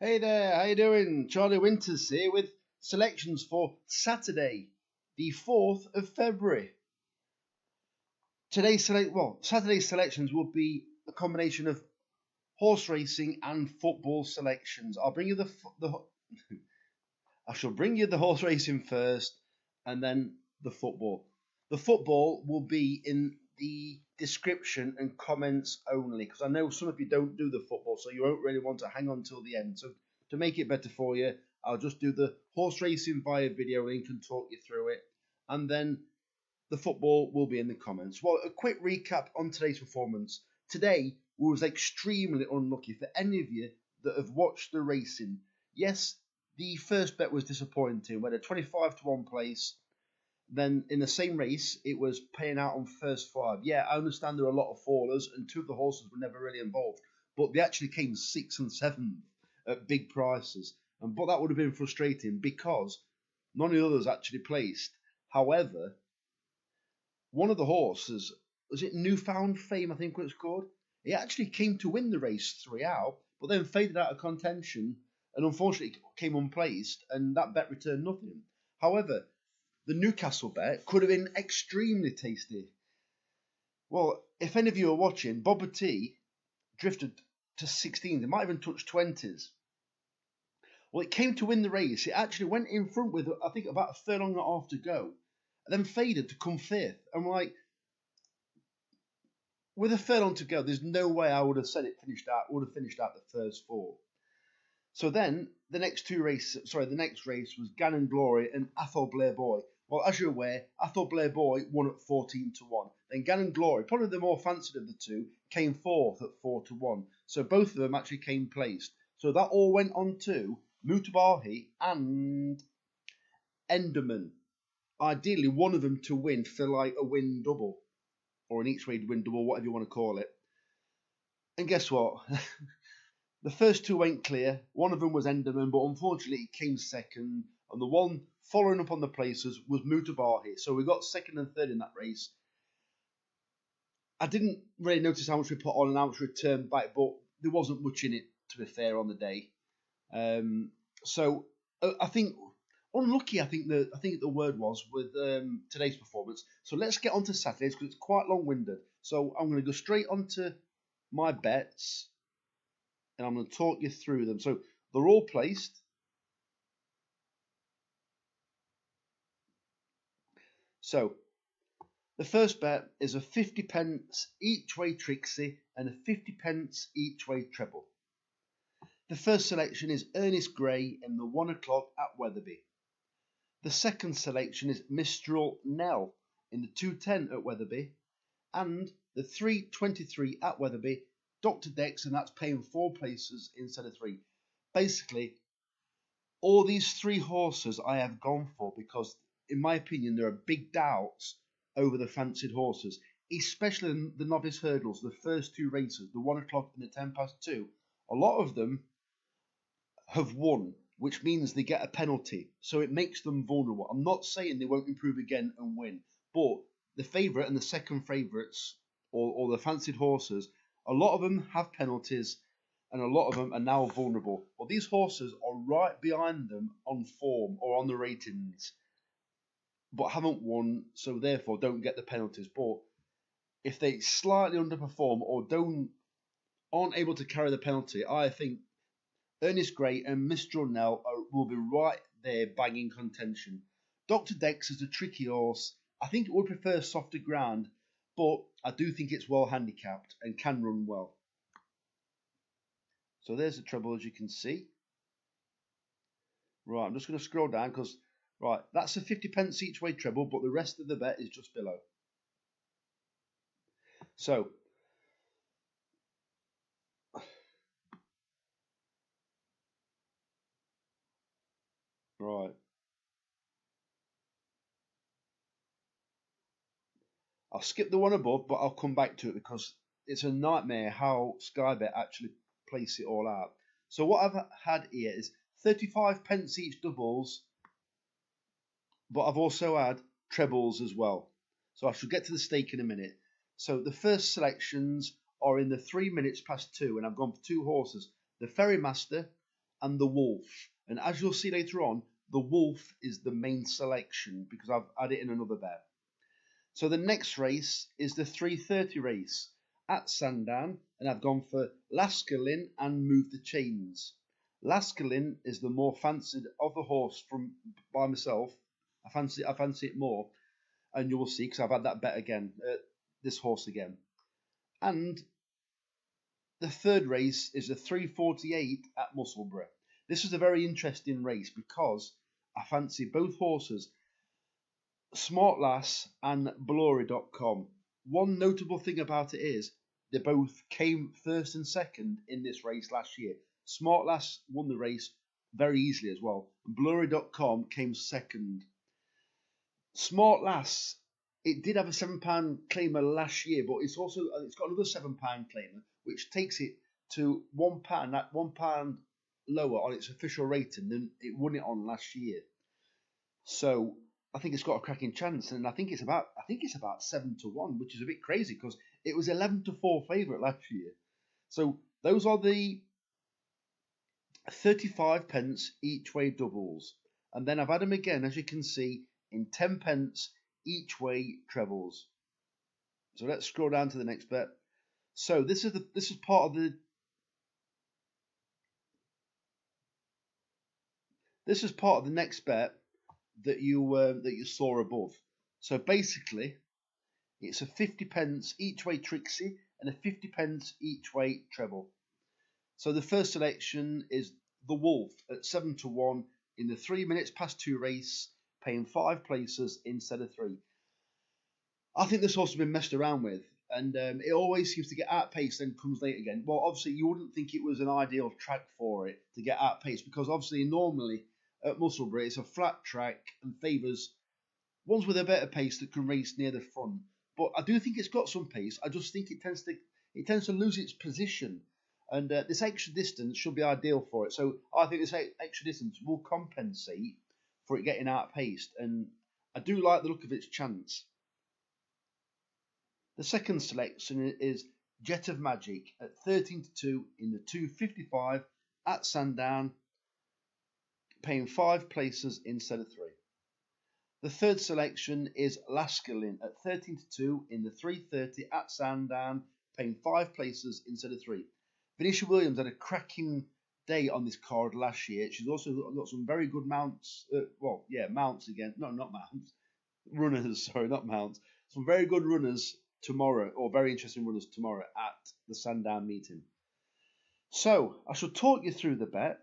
Hey there, how you doing? Charlie Winters here with selections for Saturday, the 4th of February. Saturday's selections will be a combination of horse racing and football selections. I shall bring you the horse racing first, and then the football. The football will be in the description and comments only, because I know some of you don't do the football, so you won't really want to hang on till the end. So to make it better for you, I'll just do the horse racing via video link and talk you through it, and then the football will be in the comments. Well, a quick recap on today's performance. Today was extremely unlucky for any of you that have watched the racing. Yes, the first bet was disappointing. We had a 25-1 place. Then in the same race, it was paying out on first five. Yeah, I understand there are a lot of fallers, and two of the horses were never really involved, but they actually came 6th and 7th at big prices. But that would have been frustrating because none of the others actually placed. However, one of the horses, was it Newfound Fame, I think it was called? He actually came to win the race 3 out, but then faded out of contention and unfortunately came unplaced, and that bet returned nothing. However, the Newcastle bet could have been extremely tasty. Well, if any of you are watching, Bobber T drifted to 16s. It might even touch 20s. Well, it came to win the race. It actually went in front with, I think, about a furlong and a half to go, and then faded to come 5th. I'm like, with a furlong to go, there's no way I would have said it finished out. Would have finished out the first 4. So then the next race was Gannon Glory and Athol Blair Boy. Well, as you're aware, Athol Blair Boy won at 14-1. Then Gannon Glory, probably the more fancied of the two, came 4th at 4-1. So both of them actually came placed. So that all went on to Mutabahi and Enderman. Ideally, one of them to win for like a win double, or an each way win double, whatever you want to call it. And guess what? The first 2 went clear. One of them was Enderman, but unfortunately it came second. And the one following up on the places was Mutabahi. So we got second and third in that race. I didn't really notice how much we put on and how much we returned back, but there wasn't much in it, to be fair, on the day. So I think unlucky. I think the word was with today's performance. So let's get on to Saturdays because it's quite long-winded. So I'm going to go straight onto my bets, and I'm going to talk you through them. So they're all placed. So the first bet is a 50p each way Trixie and a 50p each way Treble. The first selection is Ernest Gray in the 1 o'clock at Wetherby. The second selection is Mistral Nell in the 2:10 at Wetherby, and the 3:23 at Wetherby, Doctor Dex, and that's paying 4 places instead of 3. Basically, all these 3 horses I have gone for because, in my opinion, there are big doubts over the fancied horses, especially in the novice hurdles, the first 2 races, the 1 o'clock and the 2:10. A lot of them have won, which means they get a penalty, so it makes them vulnerable. I'm not saying they won't improve again and win, but the favourite and the second favourites, or the fancied horses, a lot of them have penalties, and a lot of them are now vulnerable. Well, these horses are right behind them on form or on the ratings, but haven't won, so therefore don't get the penalties. But if they slightly underperform or aren't able to carry the penalty, I think Ernest Gray and Mistral Nell will be right there banging contention. Doctor Dex is a tricky horse. I think it would prefer softer ground, but I do think it's well handicapped and can run well. So there's the treble, as you can see. Right, I'm just going to scroll down because, right, that's a 50p each way treble, but the rest of the bet is just below. So, right. I'll skip the one above, but I'll come back to it because it's a nightmare how Skybet actually place it all out. So what I've had here is 35p each doubles, but I've also had trebles as well. So I shall get to the stake in a minute. So the first selections are in the 3 minutes past 2, and I've gone for 2 horses. The Ferry Master and the Wolf. And as you'll see later on, the Wolf is the main selection because I've added in another bet. So the next race is the 3:30 race at Sandown, and I've gone for Laskalin and Movethechains. Laskalin is the more fancied of the horse from by myself. I fancy it more, and you will see because I've had that bet again, this horse again. And the third race is the 3:48 at Musselburgh. This is a very interesting race because I fancy both horses, Smart Lass and Blooriedotcom. One notable thing about it is they both came first and second in this race last year. Smart Lass won the race very easily as well. Blooriedotcom came second. Smart Lass, it did have a £7 claimer last year, but it's got another £7 claimer, which takes it to £1, that £1 lower on its official rating than it won it on last year. So I think it's got a cracking chance, and I think it's about 7-1, which is a bit crazy because it was 11-4 favourite last year. So those are the 35 pence each way doubles, and then I've had them again, as you can see, in 10 pence each way trebles. So let's scroll down to the next bet. So this is part of the next bet that you saw above. So basically, it's a 50 pence each way Trixie and a 50 pence each way treble. So the first selection is the Wolf at 7-1 in the 3 minutes past 2 race, paying 5 places instead of 3. I think this horse has been messed around with, and it always seems to get outpaced and comes late again. Well, obviously you wouldn't think it was an ideal track for it to get outpaced because obviously normally at Musselburgh it's a flat track and favours ones with a better pace that can race near the front. But I do think it's got some pace. I just think it tends to lose its position, and this extra distance should be ideal for it. So I think this extra distance will compensate for it getting outpaced, and I do like the look of its chance. The second selection is Jet of Magic at 13-2 in the 2:55 at Sandown, paying 5 places instead of 3. The third selection is Laskalin at 13-2 in the 3:30 at Sandown, paying 5 places instead of 3. Venetia Williams had a cracking day on this card last year. She's also got some very good mounts. Mounts again. No, not mounts. Runners, sorry, not mounts. Some very good runners tomorrow, or very interesting runners tomorrow at the Sandown meeting. So I shall talk you through the bet.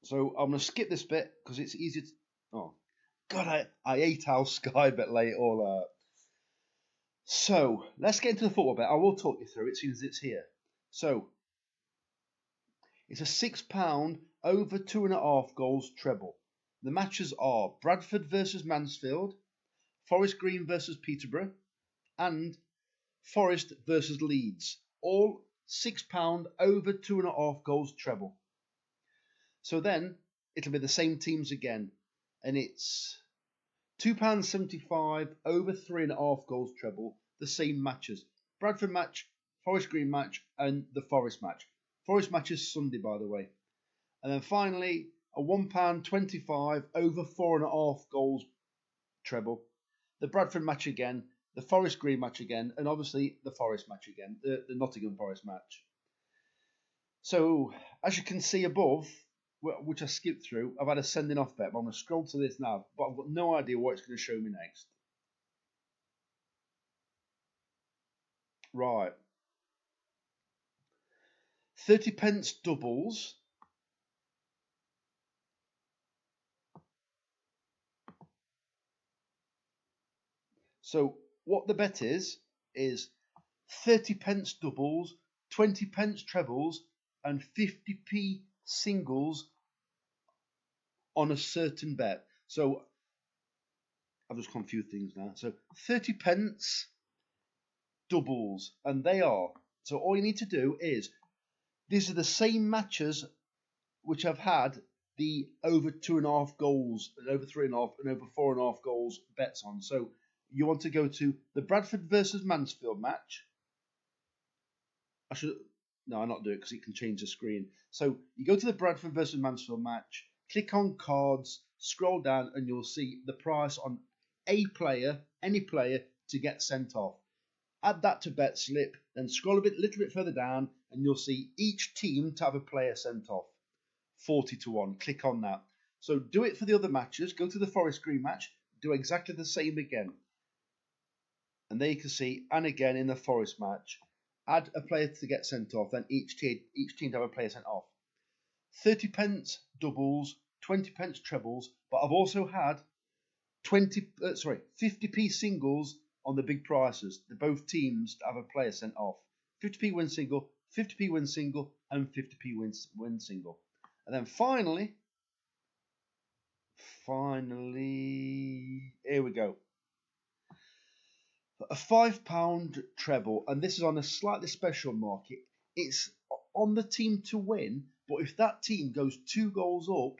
So I'm going to skip this bit because it's easy to... Oh, God, I ate our Sky bet late all out. So let's get into the football bet. I will talk you through it as soon as it's here. So it's a £6 over 2.5 goals treble. The matches are Bradford versus Mansfield, Forest Green versus Peterborough, and Forest versus Leeds. All £6 over 2.5 goals treble. So then it'll be the same teams again, and it's £2.75 over 3.5 goals treble, the same matches. Bradford match, Forest Green match, and the Forest match. Forest match is Sunday, by the way. And then finally, a £1.25 over 4.5 goals treble. The Bradford match again, the Forest Green match again, and obviously the Forest match again, the Nottingham Forest match. So, as you can see above, which I skipped through, I've had a sending off bet, but I'm going to scroll to this now, but I've got no idea what it's going to show me next. Right. 30 pence doubles. So what the bet is 30 pence doubles, 20 pence trebles, and 50p singles on a certain bet. So I've just confused things now. So 30 pence doubles, and they are. So all you need to do is, these are the same matches which have had the over 2.5 goals, and over 3.5, and over 4.5 goals bets on. So you want to go to the Bradford versus Mansfield match. No, I'll not do it because it can change the screen. So you go to the Bradford versus Mansfield match, click on cards, scroll down, and you'll see the price on a player, any player, to get sent off. Add that to bet slip, then scroll a little bit further down, and you'll see each team to have a player sent off. 40 to 1. Click on that. So do it for the other matches. Go to the Forest Green match, do exactly the same again. And there you can see, and again in the Forest match, add a player to get sent off, then each team to have a player sent off. 30 pence doubles, 20 pence trebles, but I've also had 50p singles on the big prices. The both teams have a player sent off. 50p win single, 50p win single, and 50p win single. And then finally, here we go. A £5 treble, and this is on a slightly special market. It's on the team to win, but if that team goes 2 goals up,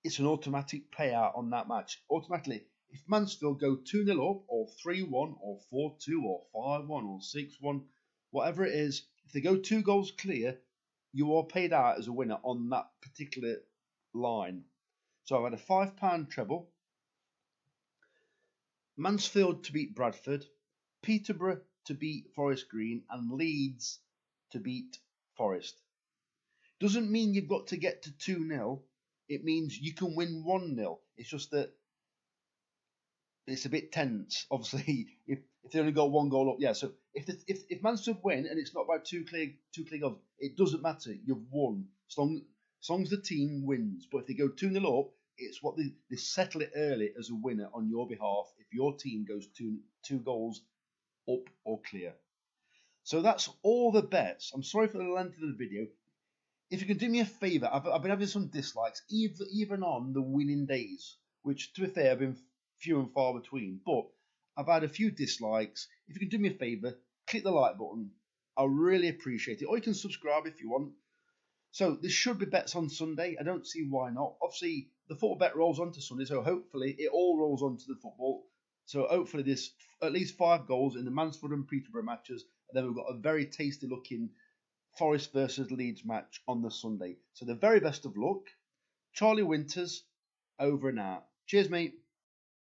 it's an automatic payout on that match. Automatically, if Mansfield go 2-0 up, or 3-1, or 4-2, or 5-1, or 6-1, whatever it is, if they go 2 goals clear, you are paid out as a winner on that particular line. So I've had a £5 treble. Mansfield to beat Bradford, Peterborough to beat Forest Green, and Leeds to beat Forest. Doesn't mean you've got to get to 2-0. It means you can win 1-0. It's just that it's a bit tense. Obviously, if they only got 1 goal up, yeah. So if Mansfield win and it's not by two clear goals, it doesn't matter. You've won as long as the team wins. But if they go 2-0 up, it's what they settle it early as a winner on your behalf if your team goes 2 goals up or clear. So that's all the bets. I'm sorry for the length of the video. If you can do me a favour, I've been having some dislikes, even on the winning days, which to be fair have been few and far between. But I've had a few dislikes. If you can do me a favour, click the like button. I'll really appreciate it. Or you can subscribe if you want. So there should be bets on Sunday. I don't see why not. Obviously, the football bet rolls on to Sunday, so hopefully it all rolls on to the football. So hopefully there's at least 5 goals in the Mansfield and Peterborough matches. And then we've got a very tasty looking Forest versus Leeds match on the Sunday. So the very best of luck. Charlie Winters, over and out. Cheers, mate.